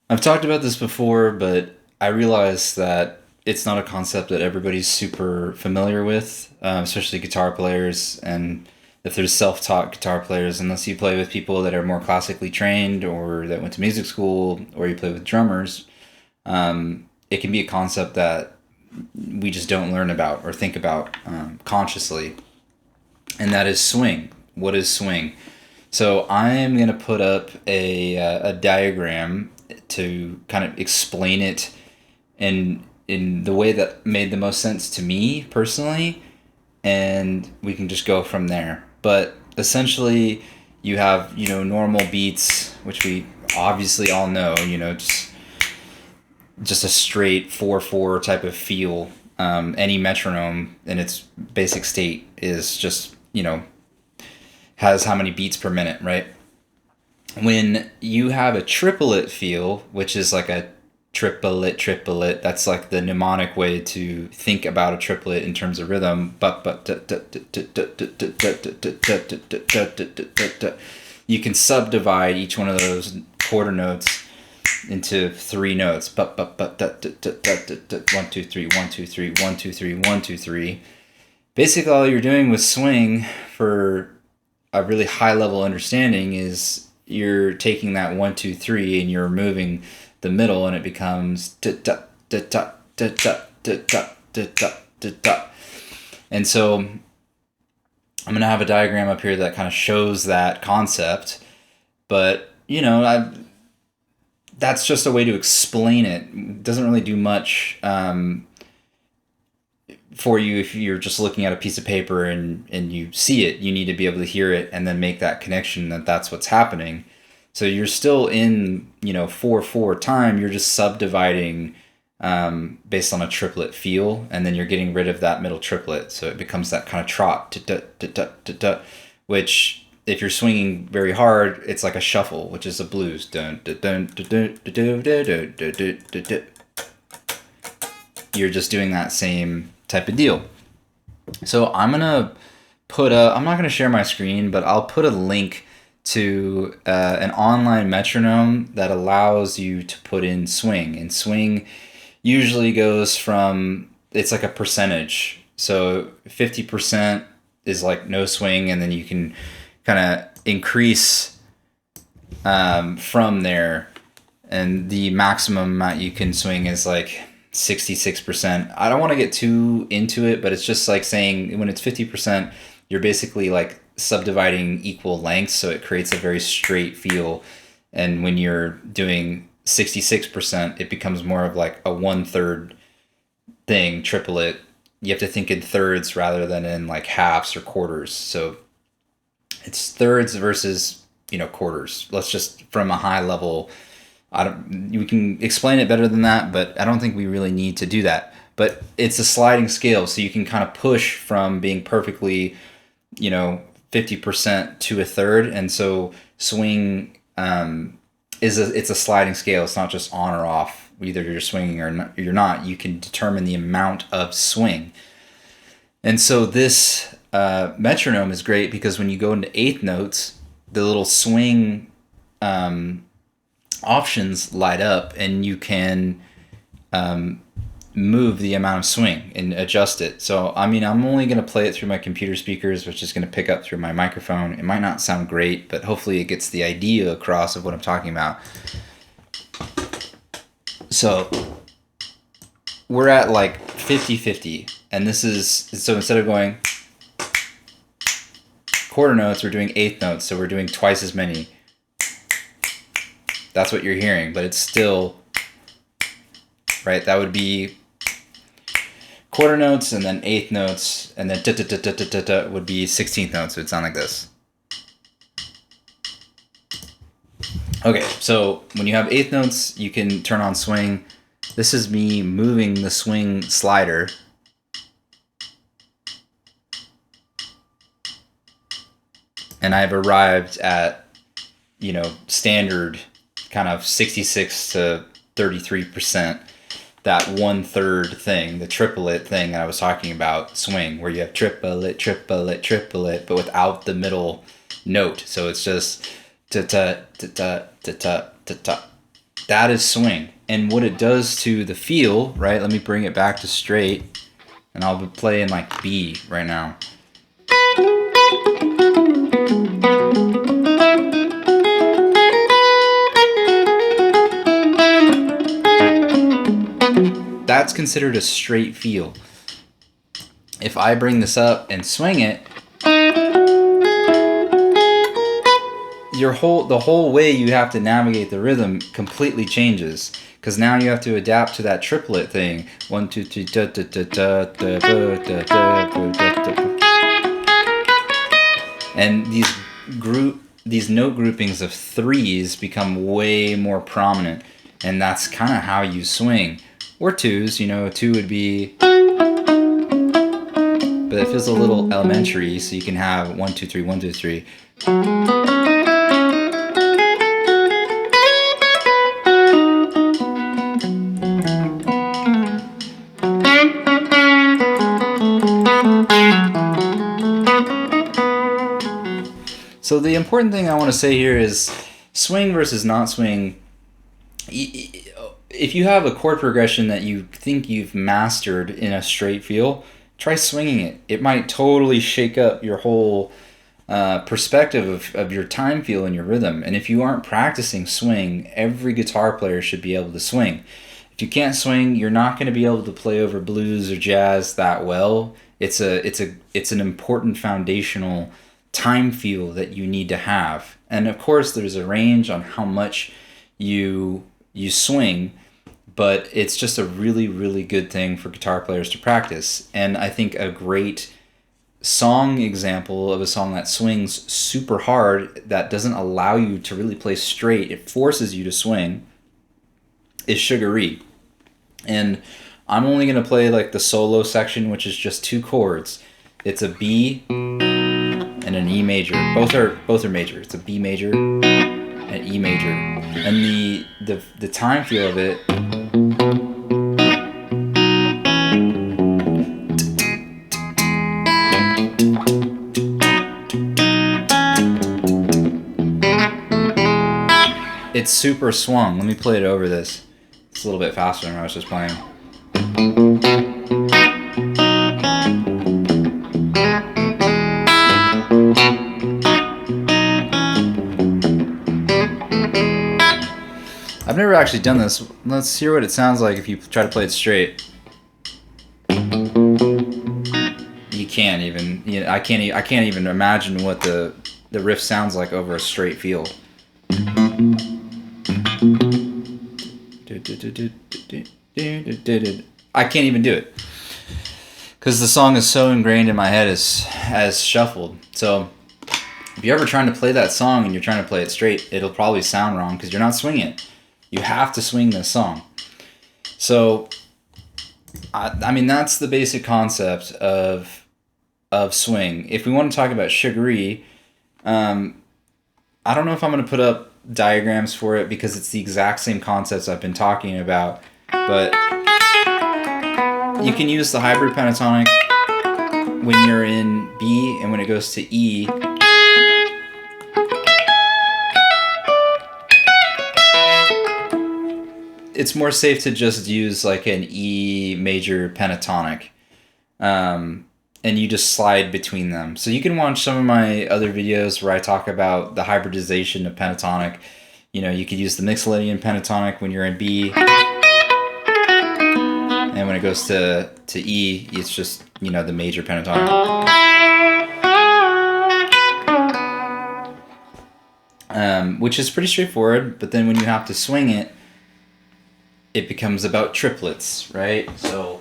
I've talked about this before, but I realize that it's not a concept that everybody's super familiar with, especially guitar players. And if there's self-taught guitar players, unless you play with people that are more classically trained or that went to music school, or you play with drummers, it can be a concept that we just don't learn about or think about consciously. And that is swing. What is swing? So I am going to put up a diagram to kind of explain it in the way that made the most sense to me personally, and we can just go from there. But essentially, you have, normal beats, which we obviously all know, just a straight 4/4 type of feel. Any metronome in its basic state is just, has how many beats per minute, right? When you have a triplet feel, which is like a triplet, that's like the mnemonic way to think about a triplet in terms of rhythm. You can subdivide each one of those quarter notes into three notes. 1 2 3 1 2 3 1 2 3 1 2 3. Basically, all you're doing with swing, for a really high level understanding, is you're taking that 1 2 3 and you're removing the middle, and it becomes and so I'm gonna have a diagram up here that kind of shows that concept, but that's just a way to explain it. It doesn't really do much for you if you're just looking at a piece of paper and you see it. You need to be able to hear it and then make that connection that that's what's happening. So you're still in 4/4 time. You're just subdividing based on a triplet feel, and then you're getting rid of that middle triplet, so it becomes that kind of trot, which, if you're swinging very hard, it's like a shuffle, which is a blues. You're just doing that same type of deal. So I'm gonna I'm not gonna share my screen, but I'll put a link to an online metronome that allows you to put in swing. And swing usually goes from, it's like a percentage. So 50% is like no swing, and then you can kind of increase from there. And the maximum amount you can swing is like 66%. I don't want to get too into it, but it's just like saying when it's 50%, you're basically like subdividing equal lengths, so it creates a very straight feel. And when you're doing 66%, it becomes more of like a 1/3 thing, triplet. You have to think in thirds rather than in like halves or quarters. So it's thirds versus quarters. Let's just, from a high level, we can explain it better than that, but I don't think we really need to do that. But it's a sliding scale, so you can kind of push from being perfectly 50% to 1/3. And so swing it's a sliding scale. It's not just on or off. Either you're swinging or you're not. You can determine the amount of swing. And so this metronome is great because when you go into eighth notes, the little swing options light up, and you can move the amount of swing and adjust it. So I'm only going to play it through my computer speakers, which is going to pick up through my microphone. It might not sound great, but hopefully it gets the idea across of what I'm talking about. So we're at like 50-50, and this is, so instead of going quarter notes, we're doing eighth notes, so we're doing twice as many. That's what you're hearing, but it's still, right? That would be quarter notes, and then eighth notes, and then would be 16th notes. It would sound like this. Okay, so when you have eighth notes, you can turn on swing. This is me moving the swing slider. And I've arrived at, standard kind of 66 to 33%, that 1/3 thing, the triplet thing that I was talking about, swing, where you have triplet, triplet, triplet, but without the middle note. So it's just ta ta ta ta ta ta ta ta. That is swing. And what it does to the feel, right? Let me bring it back to straight, and I'll be playing like B right now. That's considered a straight feel. If I bring this up and swing it, the whole way you have to navigate the rhythm completely changes, because now you have to adapt to that triplet thing. 1, 2, 3, da, da, da, da, da, da, da, da, da, da. And these note groupings of threes become way more prominent, and that's kind of how you swing. Or twos, you know, 2 would be, but it feels a little elementary, so you can have 1, 2, 3, 1, 2, 3. So the important thing I want to say here is swing versus not swing. If you have a chord progression that you think you've mastered in a straight feel, try swinging it. It might totally shake up your whole perspective of your time feel and your rhythm. And if you aren't practicing swing, every guitar player should be able to swing. If you can't swing, you're not going to be able to play over blues or jazz that well. It's an important foundational time feel that you need to have. And of course, there's a range on how much you swing, but it's just a really, really good thing for guitar players to practice. And I think a great song example of a song that swings super hard, that doesn't allow you to really play straight, it forces you to swing, is Sugaree. And I'm only going to play like the solo section, which is just 2 chords. It's a B and an E major. Both are major. It's a B major and E major. And the time feel of it, it's super swung. Let me play it over this. It's a little bit faster than I was just playing. I've never actually done this. Let's hear what it sounds like if you try to play it straight. You can't even. You know, I can't even imagine what the riff sounds like over a straight feel. I can't even do it because the song is so ingrained in my head as shuffled. So if you're ever trying to play that song and you're trying to play it straight, it'll probably sound wrong because you're not swinging it. You have to swing this song. So I mean, that's the basic concept of swing. If we want to talk about Sugaree, I don't know if I'm going to put up diagrams for it because it's the exact same concepts I've been talking about, but you can use the hybrid pentatonic when you're in B, and when it goes to E, it's more safe to just use like an E major pentatonic, and you just slide between them. So you can watch some of my other videos where I talk about the hybridization of pentatonic. You know, you could use the Mixolydian pentatonic when you're in B, and when it goes to E, it's just, you know, the major pentatonic. Which is pretty straightforward, but then when you have to swing it, it becomes about triplets, right? So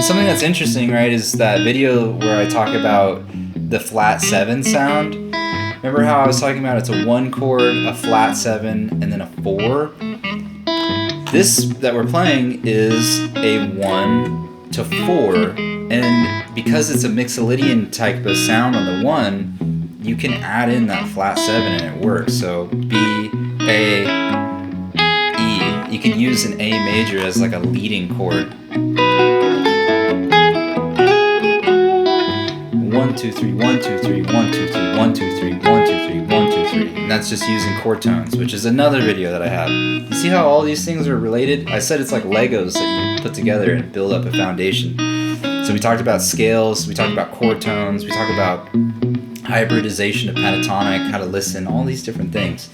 something that's interesting, right, is that video where I talk about the flat 7 sound. Remember how I was talking about it's a 1 chord, a flat 7, and then a 4? This that we're playing is a 1 to 4, and because it's a Mixolydian type of sound on the 1, you can add in that flat 7 and it works. So B, A, E. could use an A major as like a leading chord. 1, 2, 3, 1, 2, 3, 1, 2, 3, 1, 2, 3, 1, 2, 3, 1, 2, 3. And that's just using chord tones, which is another video that I have. You see how all these things are related? I said it's like Legos that you put together and build up a foundation. So we talked about scales, we talked about chord tones, we talked about hybridization of pentatonic, how to listen, all these different things.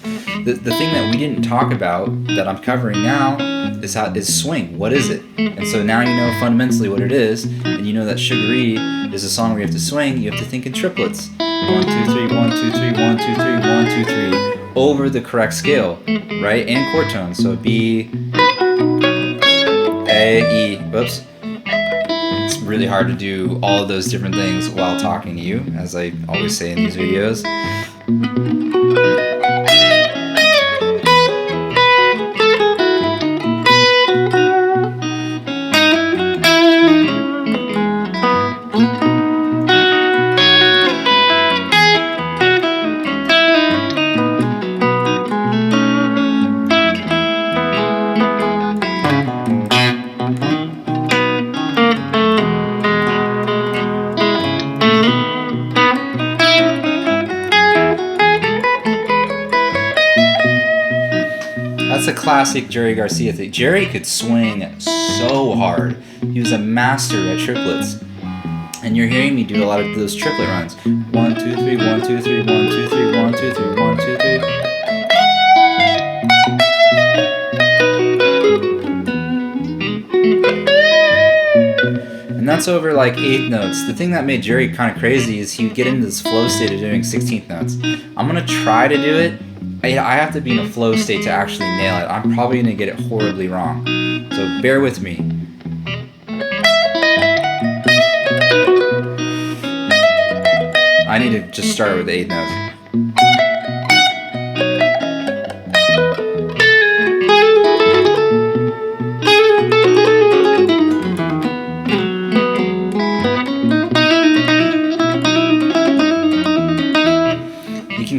The thing that we didn't talk about that I'm covering now is swing. What is it? And so now you know fundamentally what it is, and you know that Sugaree is a song where you have to swing. You have to think in triplets. 1, 2, 3, 1, 2, 3, 1, 2, 3, 1, 2, 3, over the correct scale, right? And chord tones. So B, A, E. Whoops. It's really hard to do all of those different things while talking to you, as I always say in these videos. That's a classic Jerry Garcia thing. Jerry could swing so hard. He was a master at triplets. And you're hearing me do a lot of those triplet runs. 1, 2, 3, 1, 2, 3, 1, 2, 3, 1, 2, 3, 1, 2, 3. And that's over like 8th notes. The thing that made Jerry kind of crazy is he would get into this flow state of doing 16th notes. I'm gonna try to do it. I have to be in a flow state to actually nail it. I'm probably going to get it horribly wrong. So bear with me. I need to just start with 8 notes.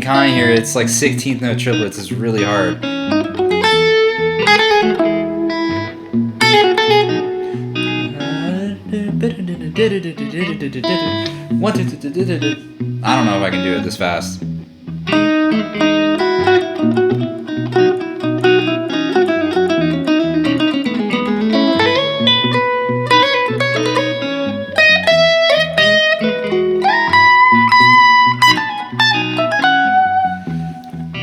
Kind of hear it. It's like 16th note triplets. It's really hard. I don't know if I can do it this fast.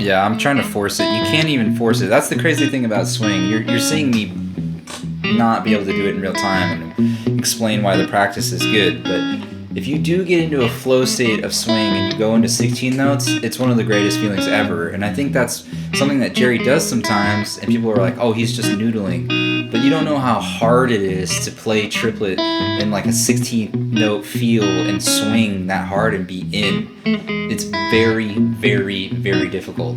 Yeah, I'm trying to force it. You can't even force it. That's the crazy thing about swing. You're seeing me not be able to do it in real time and explain why the practice is good. But if you do get into a flow state of swing and you go into 16 notes, it's one of the greatest feelings ever. And I think that's something that Jerry does sometimes, and people are like, oh, he's just noodling. But you don't know how hard it is to play triplet in like a 16th note feel and swing that hard and be in. It's very, very, very difficult.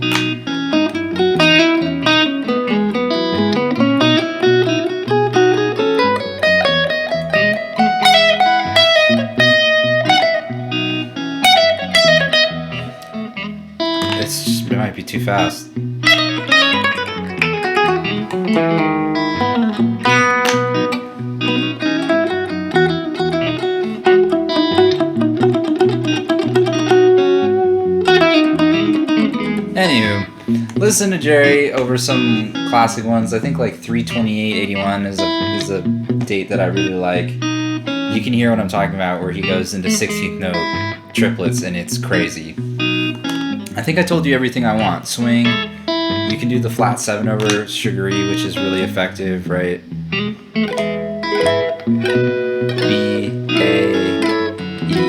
It might be too fast. Anywho, listen to Jerry over some classic ones. I think like 32881 is a date that I really like. You can hear what I'm talking about where he goes into 16th note triplets and it's crazy. I think I told you everything I want. Swing, you can do the flat 7 over Sugaree, which is really effective, right? B, A, E.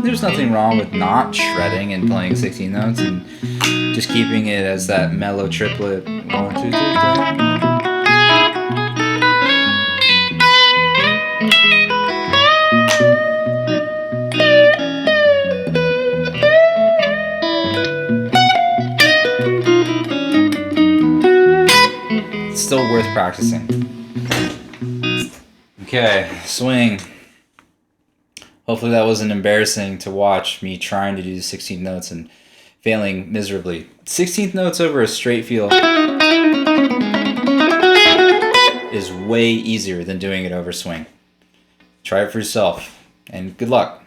There's nothing wrong with not shredding and playing 16 notes and just keeping it as that mellow triplet. 1, 2, 3, 4. worth practicing. Okay, swing. Hopefully that wasn't embarrassing to watch me trying to do 16th notes and failing miserably. 16th notes over a straight feel is way easier than doing it over swing. Try it for yourself, and good luck.